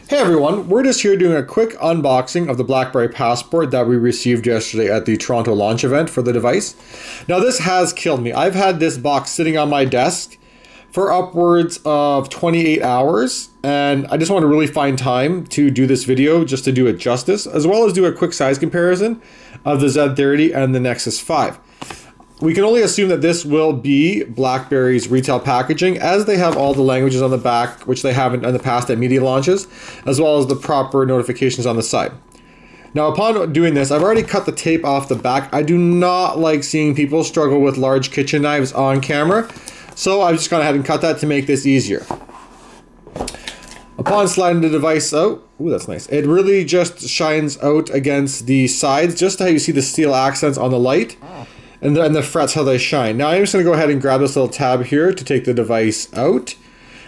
Hey everyone, we're just here doing a quick unboxing of the BlackBerry Passport that we received yesterday at the Toronto launch event for the device. Now this has killed me. I've had this box sitting on my desk for upwards of 28 hours, and I just want to really find time to do this video just to do it justice, as well as do a quick size comparison of the Z30 and the Nexus 5. We can only assume that this will be BlackBerry's retail packaging, as they have all the languages on the back, which they haven't in the past at media launches, as well as the proper notifications on the side. Now, upon doing this, I've already cut the tape off the back. I do not like seeing people struggle with large kitchen knives on camera, so I've just gone ahead and cut that to make this easier. Upon sliding the device out, ooh, that's nice. It really just shines out against the sides, just how you see the steel accents on the light. And the frets, how they shine. Now I'm just going to go ahead and grab this little tab here to take the device out.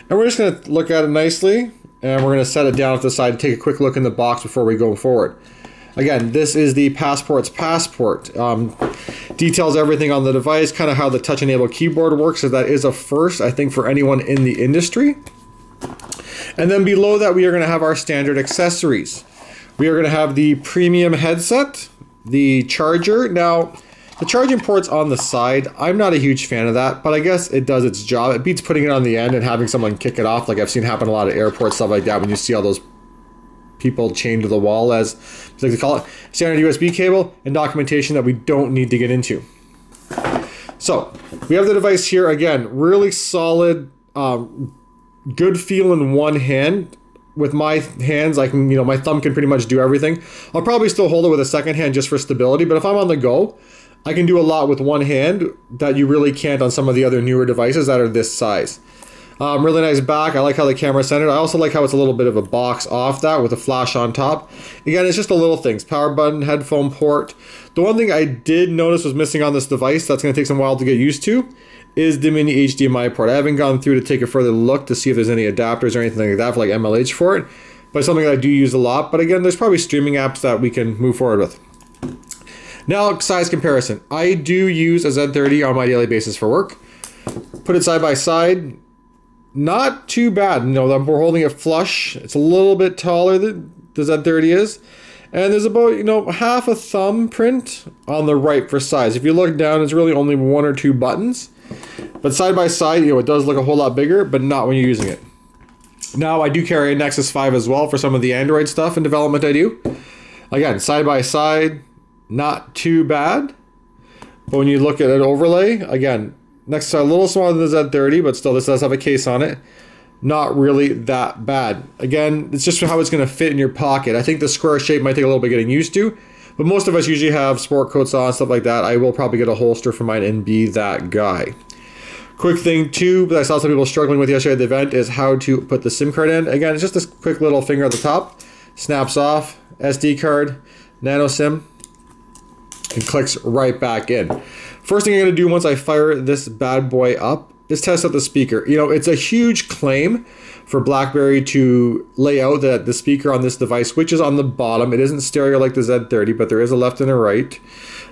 And we're just going to look at it nicely. And we're going to set it down to the side and take a quick look in the box before we go forward. Again, this is the Passport's Passport. Details everything on the device, kind of how the touch-enabled keyboard works. So that is a first, I think, for anyone in the industry. And then below that, we are going to have our standard accessories. We are going to have the premium headset, the charger. Now, the charging port's on the side. I'm not a huge fan of that, but I guess it does its job. It beats putting it on the end and having someone kick it off, like I've seen happen a lot at airports, stuff like that, when you see all those people chained to the wall, as you like to call it. Standard USB cable and documentation that we don't need to get into. So, we have the device here, again, really solid, good feel in one hand. With my hands, I can, my thumb can pretty much do everything. I'll probably still hold it with a second hand just for stability, but if I'm on the go, I can do a lot with one hand that you really can't on some of the other newer devices that are this size. Really nice back. I like how the camera's centered. I also like how it's a little bit of a box off that with a flash on top. Again, it's just the little things. Power button, headphone port. The one thing I did notice was missing on this device that's going to take some while to get used to is the mini HDMI port. I haven't gone through to take a further look to see if there's any adapters or anything like that for like MLH for it. But it's something that I do use a lot. But again, there's probably streaming apps that we can move forward with. Now, size comparison. I do use a Z30 on my daily basis for work. Put it side by side. Not too bad. We're holding it flush. It's a little bit taller than the Z30 is. And there's about, half a thumb print on the right for size. If you look down, it's really only one or two buttons. But side by side, it does look a whole lot bigger, but not when you're using it. Now, I do carry a Nexus 5 as well for some of the Android stuff in development I do. Again, side by side. Not too bad, but when you look at an overlay, again, Nexus are a little smaller than the Z30, but still this does have a case on it. Not really that bad. Again, it's just how it's going to fit in your pocket. I think the square shape might take a little bit getting used to, but most of us usually have sport coats on, stuff like that. I will probably get a holster for mine and be that guy. Quick thing too that I saw some people struggling with yesterday at the event is how to put the SIM card in. Again, it's just this quick little finger at the top, snaps off, SD card, nano SIM, and clicks right back in. First thing I'm going to do once I fire this bad boy up is test out the speaker. It's a huge claim for BlackBerry to lay out that the speaker on this device, which is on the bottom, it isn't stereo like the Z30, but there is a left and a right.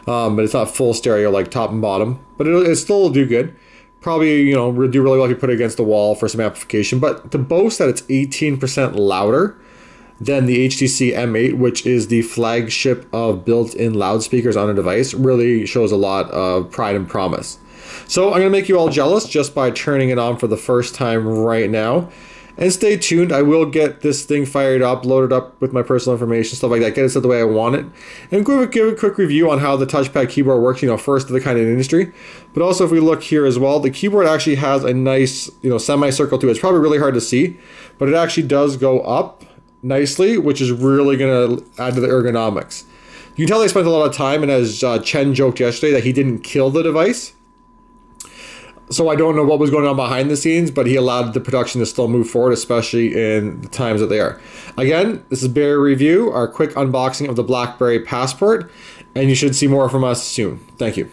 But it's not full stereo like top and bottom, but it still will do good. Probably, do really well if you put it against the wall for some amplification, but to boast that it's 18% louder than the HTC M8, which is the flagship of built-in loudspeakers on a device, really shows a lot of pride and promise. So I'm going to make you all jealous just by turning it on for the first time right now. And stay tuned. I will get this thing fired up, loaded up with my personal information, stuff like that, get it set the way I want it. And give a quick review on how the touchpad keyboard works, first of the kind in the industry. But also if we look here as well, the keyboard actually has a nice, semicircle to it. It's probably really hard to see, but it actually does go up nicely, which is really going to add to the ergonomics. You can tell they spent a lot of time, and as Chen joked yesterday, that he didn't kill the device. So I don't know what was going on behind the scenes, but he allowed the production to still move forward, especially in the times that they are. Again, this is BerryReview, our quick unboxing of the BlackBerry Passport, and you should see more from us soon. Thank you.